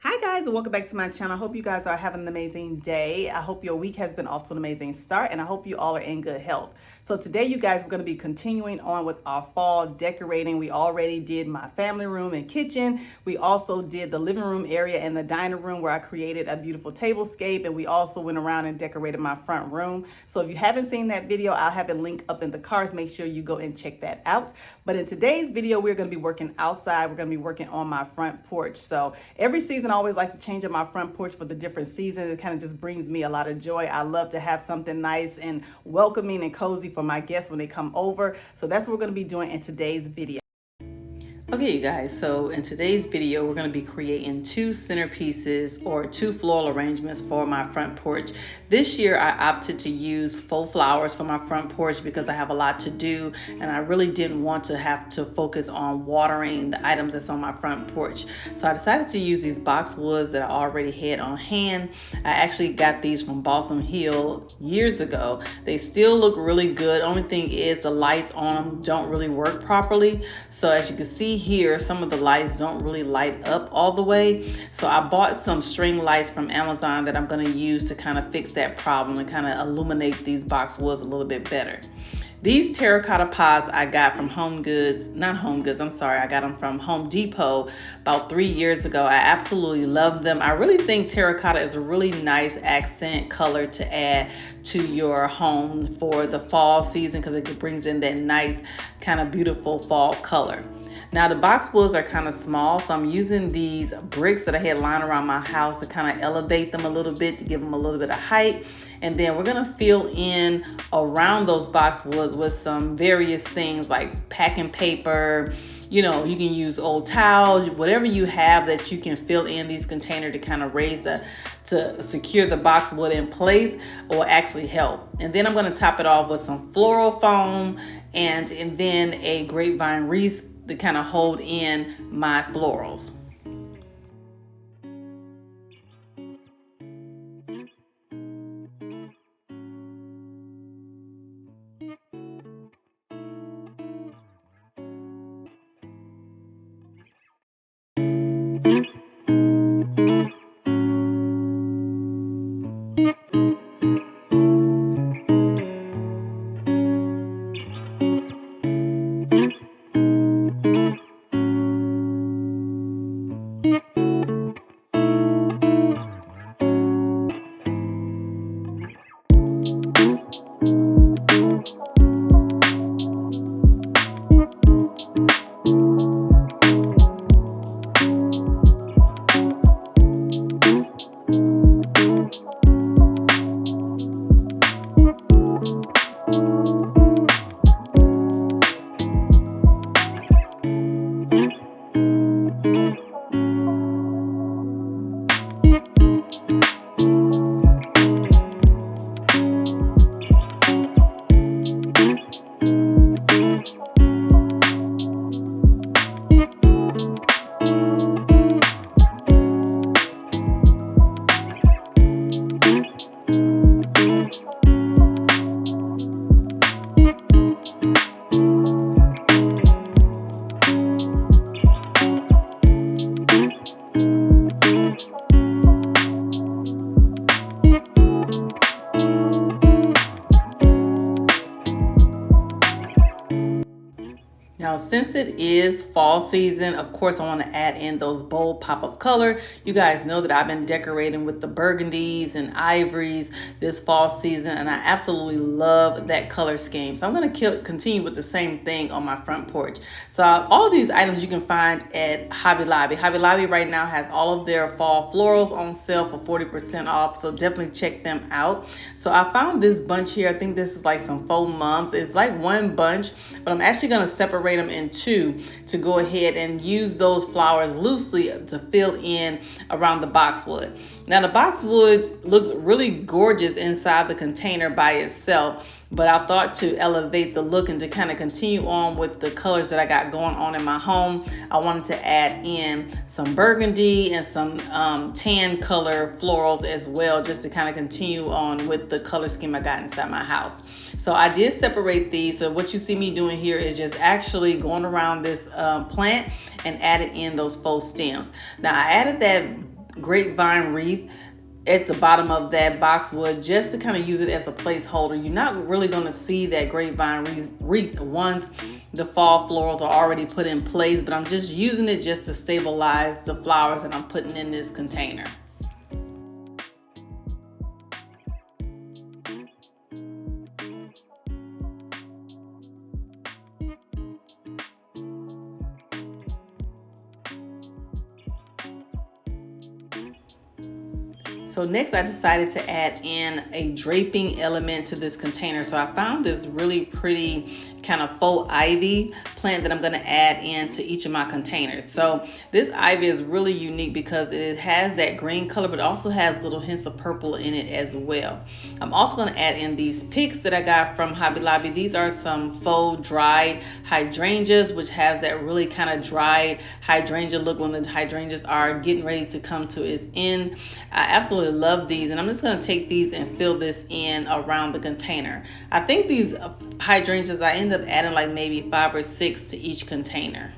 Hi guys, and welcome back to my channel. I hope you guys are having an amazing day. I hope your week has been off to an amazing start, and I hope you all are in good health. So today, you guys, we're going to be continuing on with our fall decorating. We already did my family room and kitchen. We also did the living room area and the dining room where I created a beautiful tablescape, and we also went around and decorated my front room. So if you haven't seen that video, I'll have a link up in the cards. Make sure you go and check that out. But in today's video, we're going to be working outside. We're going to be working on my front porch. So every season, I always like to change up my front porch for the different seasons. It kind of just brings me a lot of joy. I love to have something nice and welcoming and cozy for my guests when they come over. So that's what we're going to be doing in today's video. Okay, you guys, so in today's video, we're going to be creating two centerpieces or two floral arrangements for my front porch. This year, I opted to use faux flowers for my front porch because I have a lot to do and I really didn't want to have to focus on watering the items that's on my front porch. So I decided to use these boxwoods that I already had on hand. I actually got these from Balsam Hill years ago. They still look really good. Only thing is the lights on them don't really work properly. So as you can see here, some of the lights don't really light up all the way. So I bought some string lights from Amazon that I'm going to use to kind of fix that problem and kind of illuminate these boxwoods a little bit better. These terracotta pots I got from I got them from Home Depot about 3 years ago. I absolutely love them. I really think terracotta is a really nice accent color to add to your home for the fall season because it brings in that nice kind of beautiful fall color. Now the boxwoods are kind of small, so I'm using these bricks that I had lying around my house to kind of elevate them a little bit, to give them a little bit of height. And then we're gonna fill in around those boxwoods with some various things like packing paper. You know, you can use old towels, whatever you have that you can fill in these containers to kind of to secure the boxwood in place or actually help. And then I'm gonna top it off with some floral foam and then a grapevine wreath to kind of hold in my florals. Now, since it is fall season, of course, I want to add in those bold pop of color. You guys know that I've been decorating with the burgundies and ivories this fall season, and I absolutely love that color scheme. So I'm going to continue with the same thing on my front porch. So all of these items you can find at Hobby Lobby. Hobby Lobby right now has all of their fall florals on sale for 40% off, so definitely check them out. So I found this bunch here. I think this is like some faux mums. It's like one bunch, but I'm actually going to separate them in two to go ahead and use those flowers loosely to fill in around the boxwood. Now the boxwood looks really gorgeous inside the container by itself, but I thought to elevate the look and to kind of continue on with the colors that I got going on in my home, I wanted to add in some burgundy and some tan color florals as well, just to kind of continue on with the color scheme I got inside my house. So I did separate these. So what you see me doing here is just actually going around this plant and added in those faux stems. Now I added that grapevine wreath at the bottom of that boxwood, just to kind of use it as a placeholder. You're not really going to see that grapevine wreath once the fall florals are already put in place, but I'm just using it just to stabilize the flowers that I'm putting in this container. So next I decided to add in a draping element to this container. So I found this really pretty kind of faux ivy plant that I'm going to add into each of my containers. So this ivy is really unique because it has that green color, but also has little hints of purple in it as well. I'm also going to add in these picks that I got from Hobby Lobby. These are some faux dried hydrangeas, which has that really kind of dried hydrangea look when the hydrangeas are getting ready to come to its end. I absolutely love these, and I'm just going to take these and fill this in around the container. I think these hydrangeas, I end up adding like maybe 5 or 6 to each container.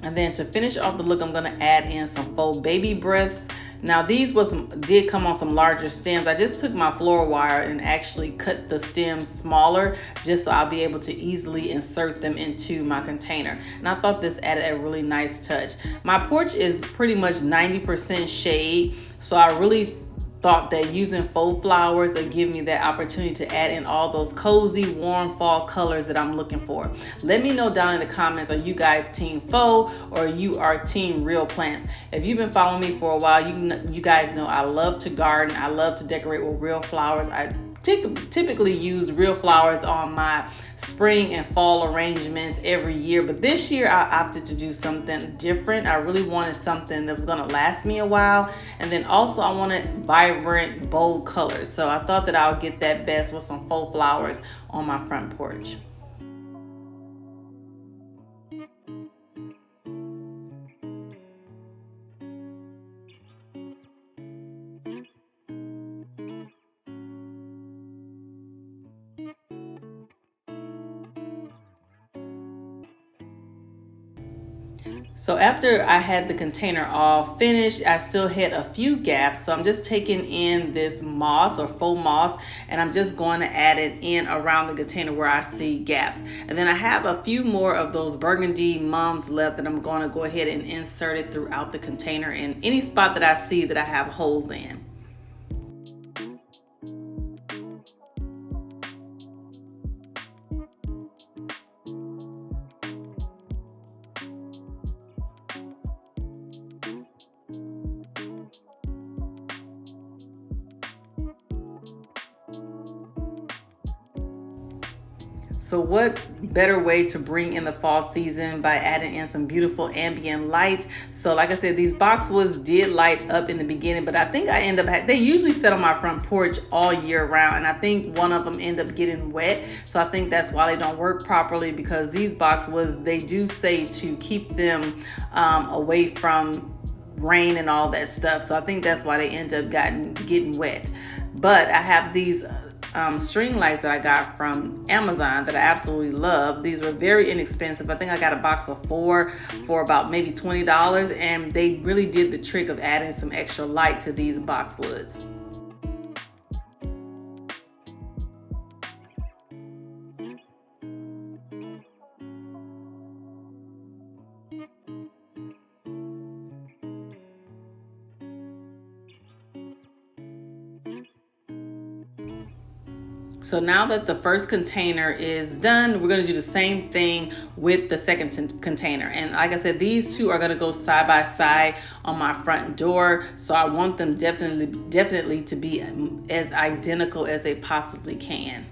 And then to finish off the look, I'm going to add in some faux baby breaths. Now these did come on some larger stems. I just took my floral wire and actually cut the stems smaller just so I'll be able to easily insert them into my container. And I thought this added a really nice touch. My porch is pretty much 90% shade, so I really thought that using faux flowers would give me that opportunity to add in all those cozy, warm fall colors that I'm looking for. Let me know down in the comments, are you guys team faux or you are team real plants? If you've been following me for a while, you guys know I love to garden. I love to decorate with real flowers. I typically use real flowers on my spring and fall arrangements every year, but this year I opted to do something different. I really wanted something that was going to last me a while, and then also I wanted vibrant, bold colors, so I thought that I would get that best with some faux flowers on my front porch. So after I had the container all finished, I still had a few gaps. So I'm just taking in this moss or faux moss, and I'm just going to add it in around the container where I see gaps. And then I have a few more of those burgundy mums left that I'm going to go ahead and insert it throughout the container in any spot that I see that I have holes in. So what better way to bring in the fall season by adding in some beautiful ambient light? So like I said, these boxwoods did light up in the beginning, but I think I end up, they usually sit on my front porch all year round, and I think one of them end up getting wet. So I think that's why they don't work properly, because these boxwoods, they do say to keep them away from rain and all that stuff. So I think that's why they end up getting wet. But I have these string lights that I got from Amazon that I absolutely love. These were very inexpensive. I think I got a box of 4 for about maybe $20, and they really did the trick of adding some extra light to these boxwoods. So now that the first container is done, we're going to do the same thing with the second container. And like I said, these two are going to go side by side on my front door. So I want them definitely to be as identical as they possibly can.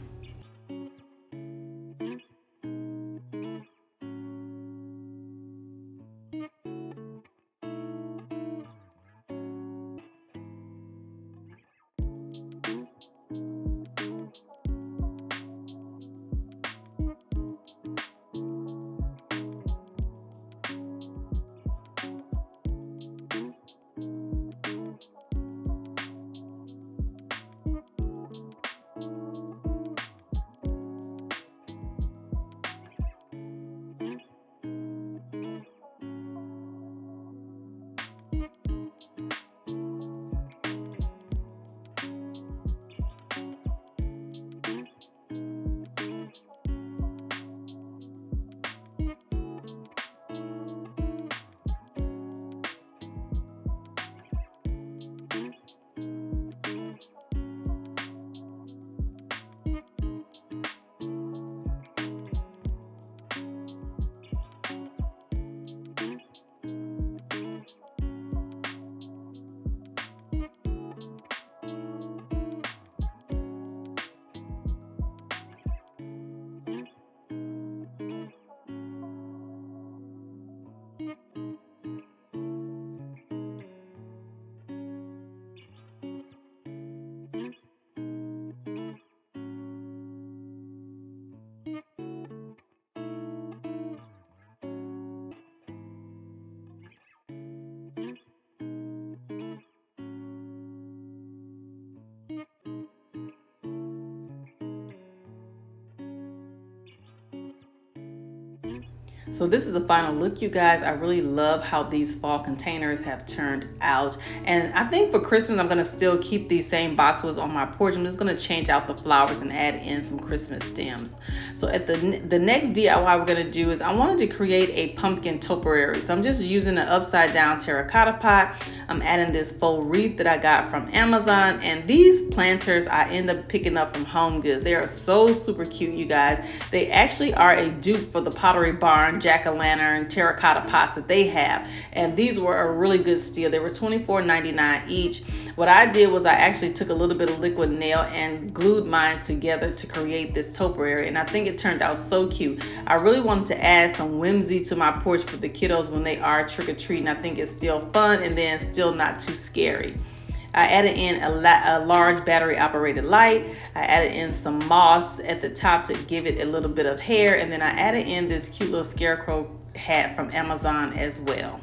So this is the final look, you guys. I really love how these fall containers have turned out. And I think for Christmas, I'm going to still keep these same boxwoods on my porch. I'm just going to change out the flowers and add in some Christmas stems. So at the next DIY we're going to do is I wanted to create a pumpkin topiary. So I'm just using an upside down terracotta pot. I'm adding this faux wreath that I got from Amazon. And these planters I end up picking up from Home Goods. They are so super cute, you guys. They actually are a dupe for the Pottery Barn jack-o'-lantern terracotta pots that they have, and these were a really good steal. They were $24.99 each. What I did was I actually took a little bit of liquid nail and glued mine together to create this topiary, and I think it turned out so cute. I really wanted to add some whimsy to my porch for the kiddos when they are trick-or-treating. I think it's still fun and then still not too scary. I added in a large battery operated light. I added in some moss at the top to give it a little bit of hair. And then I added in this cute little scarecrow hat from Amazon as well.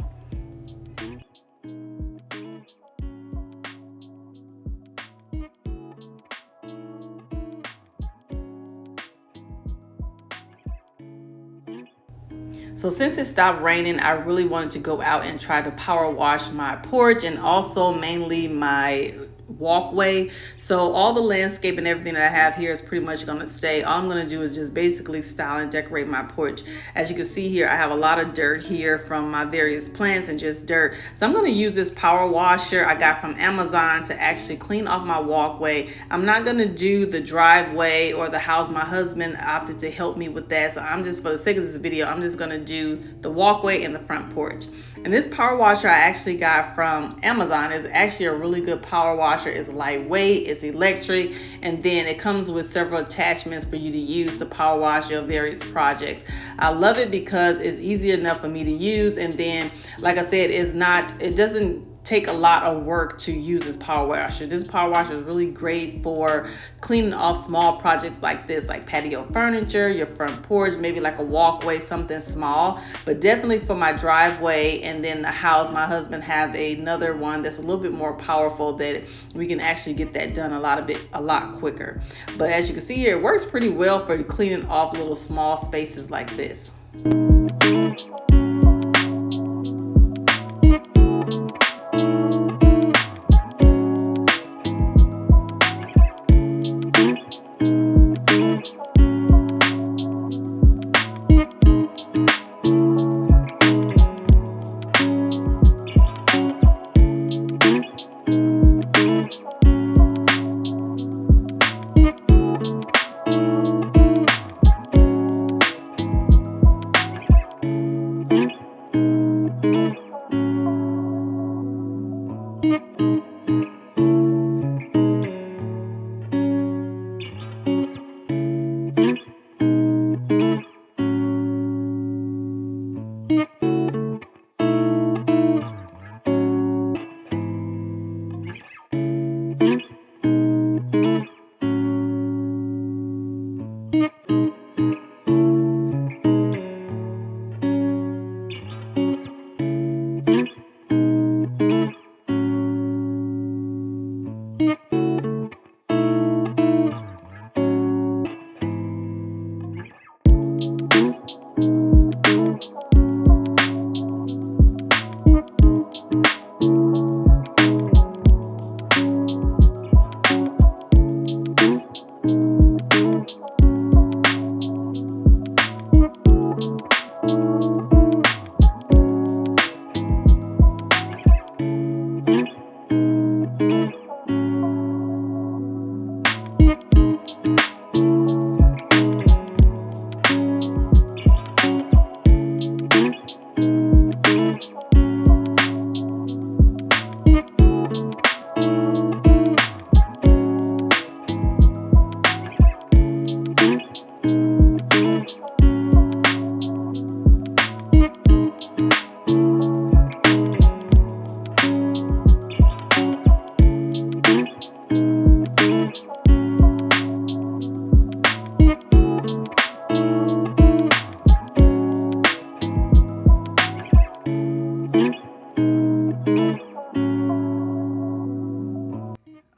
So since it stopped raining, I really wanted to go out and try to power wash my porch and also mainly my walkway. So all the landscape and everything that I have here is pretty much going to stay. All I'm going to do is just basically style and decorate my porch. As you can see here, I have a lot of dirt here from my various plants and just dirt. So I'm going to use this power washer I got from Amazon to actually clean off my walkway. I'm not going to do the driveway or the house. My husband opted to help me with that. So I'm just, for the sake of this video, I'm just going to do the walkway and the front porch. And this power washer I actually got from Amazon is actually a really good power washer. It's lightweight, it's electric, and then it comes with several attachments for you to use to power wash your various projects. I love it because it's easy enough for me to use, and then, like I said, it doesn't take a lot of work to use this power washer. This power washer is really great for cleaning off small projects like this, like patio furniture, your front porch, maybe like a walkway, something small. But definitely for my driveway and then the house, my husband have another one that's a little bit more powerful that we can actually get that done a lot quicker. But as you can see here, it works pretty well for cleaning off little small spaces like this.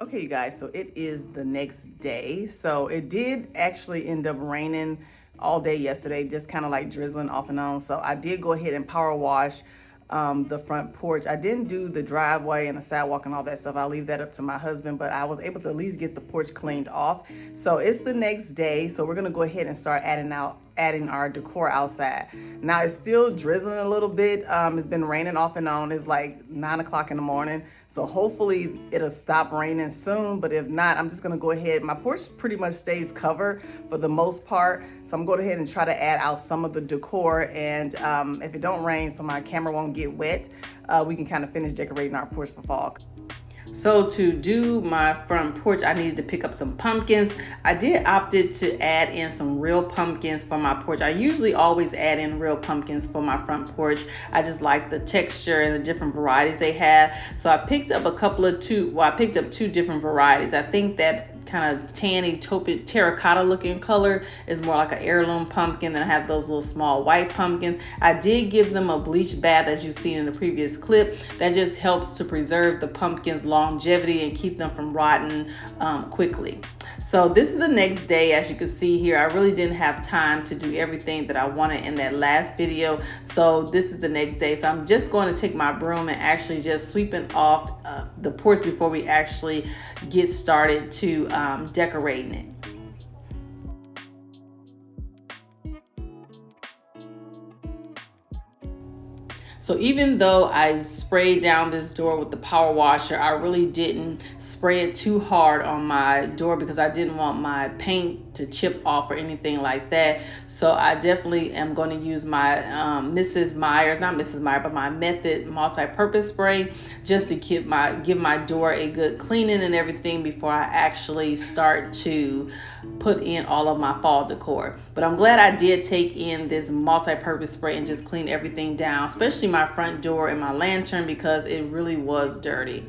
Okay, you guys, so it is the next day. So it did actually end up raining all day yesterday, just kind of like drizzling off and on. So I did go ahead and power wash the front porch. I didn't do the driveway and the sidewalk and all that stuff. I'll leave that up to my husband, but I was able to at least get the porch cleaned off. So it's the next day, so we're gonna go ahead and start adding our decor outside. Now it's still drizzling a little bit. It's been raining off and on. It's like 9 o'clock in the morning, so hopefully it'll stop raining soon, but if not, I'm just gonna go ahead. My porch pretty much stays covered for the most part, so I'm going to go ahead and try to add out some of the decor, and if it don't rain so my camera won't get wet, we can kind of finish decorating our porch for fall. So to do my front porch, I needed to pick up some pumpkins. I did opted to add in some real pumpkins for my porch. I usually always add in real pumpkins for my front porch. I just like the texture and the different varieties they have. So I picked up I picked up two different varieties. I think that kind of tanny taupe terracotta looking color is more like an heirloom pumpkin. Then I have those little small white pumpkins. I did give them a bleach bath, as you've seen in the previous clip. That just helps to preserve the pumpkins' longevity and keep them from rotting quickly. So this is the next day. As you can see here, I really didn't have time to do everything that I wanted in that last video. So this is the next day. So I'm just going to take my broom and actually just sweeping off the porch before we actually get started to decorating it. So even though I sprayed down this door with the power washer, I really didn't spray it too hard on my door because I didn't want my paint to chip off or anything like that. So I definitely am going to use my my Method multi-purpose spray just to give my door a good cleaning and everything before I actually start to put in all of my fall decor. But I'm glad I did take in this multi-purpose spray and just clean everything down, especially my front door and my lantern, because it really was dirty.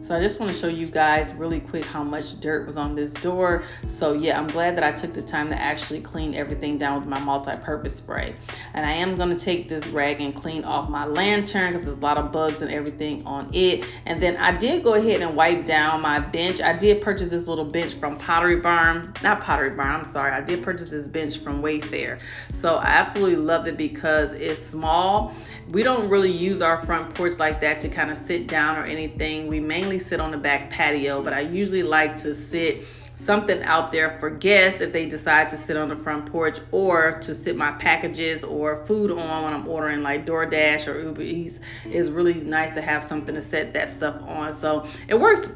So I just want to show you guys really quick how much dirt was on this door. So yeah, I'm glad that I took the time to actually clean everything down with my multi-purpose spray. And I am going to take this rag and clean off my lantern because there's a lot of bugs and everything on it. And then I did go ahead and wipe down my bench. I did purchase this little bench from I did purchase this bench from Wayfair. So I absolutely love it because it's small. We don't really use our front porch like that to kind of sit down or anything. We mainly sit on the back patio, but I usually like to sit something out there for guests if they decide to sit on the front porch, or to sit my packages or food on when I'm ordering like DoorDash or Uber Eats. It's really nice to have something to set that stuff on. So it works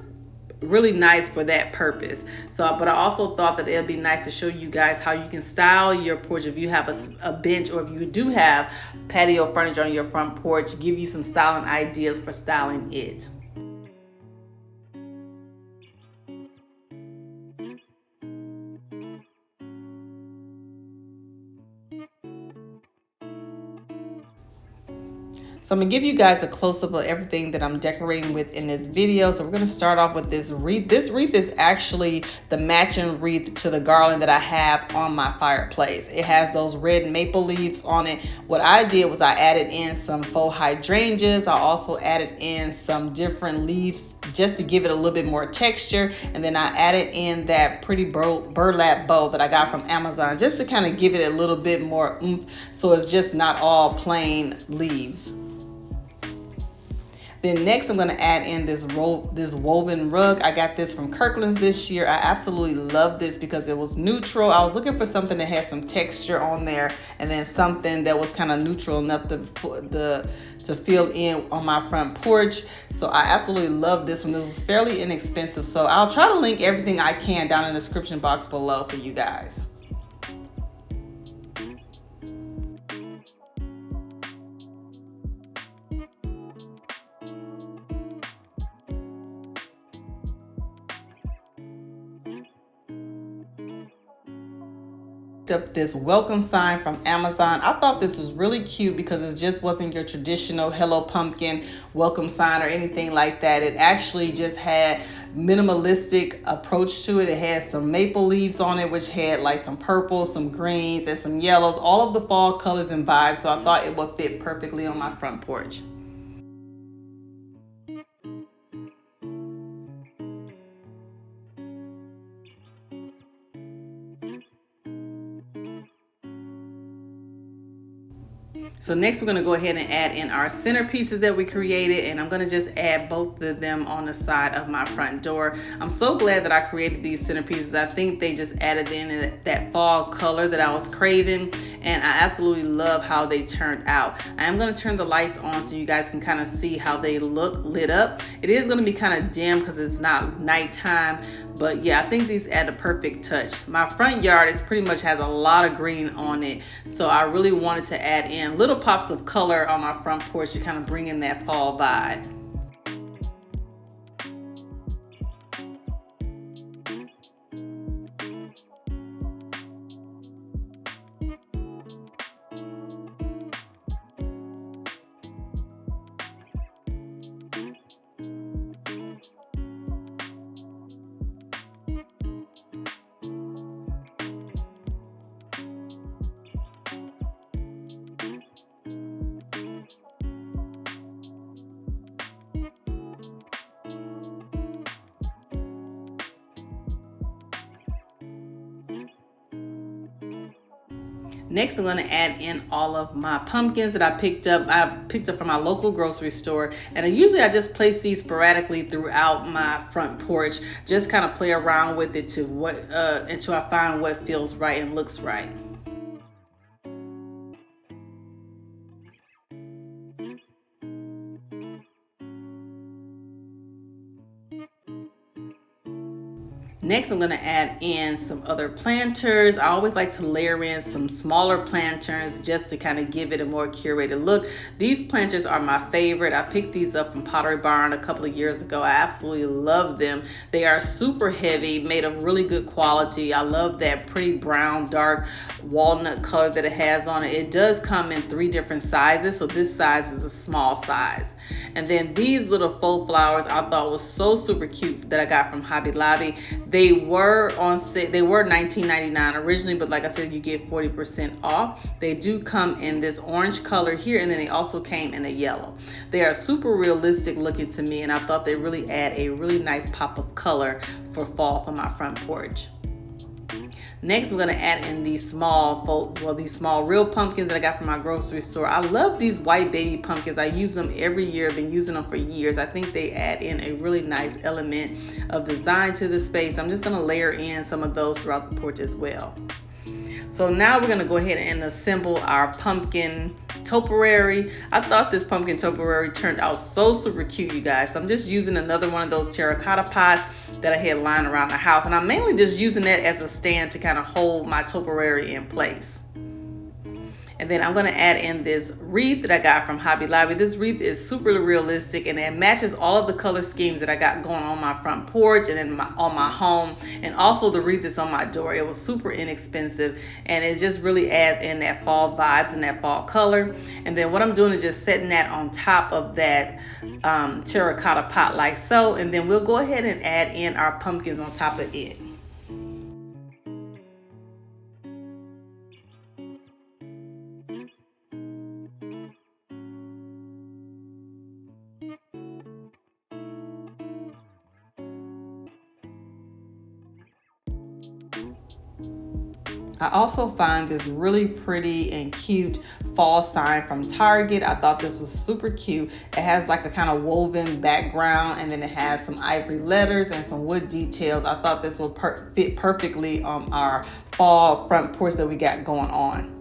really nice for that purpose. So, but I also thought that it'd be nice to show you guys how you can style your porch if you have a bench, or if you do have patio furniture on your front porch, give you some styling ideas for styling it. So I'm gonna give you guys a close-up of everything that I'm decorating with in this video. So we're gonna start off with this wreath. This wreath is actually the matching wreath to the garland that I have on my fireplace. It has those red maple leaves on it. What I did was I added in some faux hydrangeas. I also added in some different leaves just to give it a little bit more texture. And then I added in that pretty burlap bow that I got from Amazon just to kind of give it a little bit more oomph, so it's just not all plain leaves. Then next, I'm going to add in this woven rug. I got this from Kirkland's this year. I absolutely love this because it was neutral. I was looking for something that had some texture on there, and then something that was kind of neutral enough to fill in on my front porch. So I absolutely love this one. It was fairly inexpensive. So I'll try to link everything I can down in the description box below for you guys. Up this welcome sign from Amazon. I thought this was really cute because it just wasn't your traditional Hello Pumpkin welcome sign or anything like that. It actually just had minimalistic approach to it. It had some maple leaves on it, which had like some purples, some greens, and some yellows, all of the fall colors and vibes. So I thought it would fit perfectly on my front porch. So next we're going to go ahead and add in our centerpieces that we created, and I'm going to just add both of them on the side of my front door. I'm so glad that I created these centerpieces. I think they just added in that fall color that I was craving, and I absolutely love how they turned out. I am going to turn the lights on so you guys can kind of see how they look lit up. It is going to be kind of dim because it's not nighttime, but yeah, I think these add a perfect touch. My front yard is pretty much has a lot of green on it, so I really wanted to add in little pops of color on my front porch to kind of bring in that fall vibe. Next, I'm going to add in all of my pumpkins that I picked up. From my local grocery store, and usually I just place these sporadically throughout my front porch, just kind of play around with it until I find what feels right and looks right. Next, I'm going to add in some other planters. I always like to layer in some smaller planters just to kind of give it a more curated look. These planters are my favorite. I picked these up from Pottery Barn a couple of years ago. I absolutely love them. They are super heavy, made of really good quality. I love that pretty brown, dark walnut color that it has on it. It does come in 3 different sizes, so this size is a small size. And then these little faux flowers I thought was so super cute that I got from Hobby Lobby. They were on sale. They were $19.99 originally, but like I said, you get 40% off. They do come in this orange color here, and then they also came in a yellow. They are super realistic looking to me, and I thought they really add a really nice pop of color for fall for my front porch. Next, we're going to add in these small real pumpkins that I got from my grocery store. I love these white baby pumpkins. I use them every year. I've been using them for years. I think they add in a really nice element of design to the space. I'm just going to layer in some of those throughout the porch as well. So now we're going to go ahead and assemble our pumpkin topiary. I thought this pumpkin topiary turned out so super cute, you guys. So I'm just using another one of those terracotta pots that I had lying around the house. And I'm mainly just using that as a stand to kind of hold my topiary in place. And then I'm going to add in this wreath that I got from Hobby Lobby. This wreath is super realistic, and it matches all of the color schemes that I got going on my front porch and then on my home, and also the wreath that's on my door. It was super inexpensive, and it just really adds in that fall vibes and that fall color. And then what I'm doing is just setting that on top of that terracotta pot like so, and then we'll go ahead and add in our pumpkins on top of it. I also find this really pretty and cute fall sign from Target. I thought this was super cute. It has like a kind of woven background, and then it has some ivory letters and some wood details. I thought this will fit perfectly on our fall front porch that we got going on.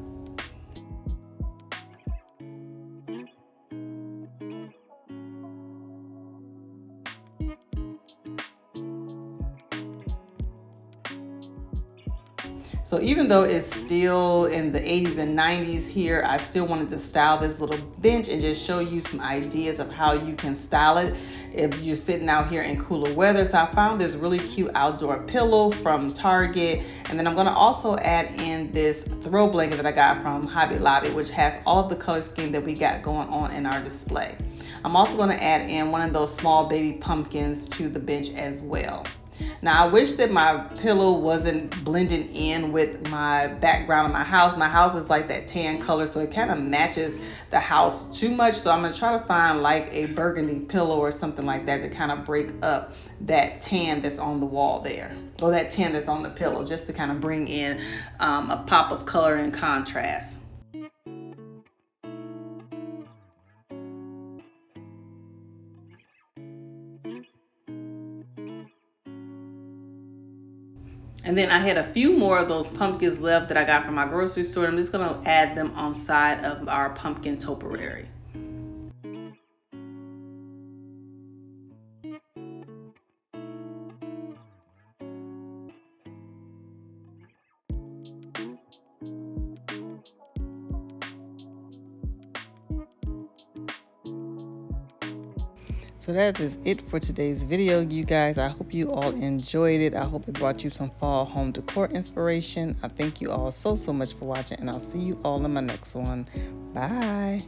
So even though it's still in the 80s and 90s here, I still wanted to style this little bench and just show you some ideas of how you can style it if you're sitting out here in cooler weather. So I found this really cute outdoor pillow from Target. And then I'm gonna also add in this throw blanket that I got from Hobby Lobby, which has all of the color scheme that we got going on in our display. I'm also gonna add in one of those small baby pumpkins to the bench as well. Now, I wish that my pillow wasn't blending in with my background of my house. My house is like that tan color, so it kind of matches the house too much. So I'm going to try to find like a burgundy pillow or something like that to kind of break up that tan that's on the wall there, or that tan that's on the pillow, just to kind of bring in a pop of color and contrast. And then I had a few more of those pumpkins left that I got from my grocery store. I'm just going to add them on side of our pumpkin topiary. So that is it for today's video, you guys. I hope you all enjoyed it. I hope it brought you some fall home decor inspiration. I thank you all so much for watching, and I'll see you all in my next one. Bye.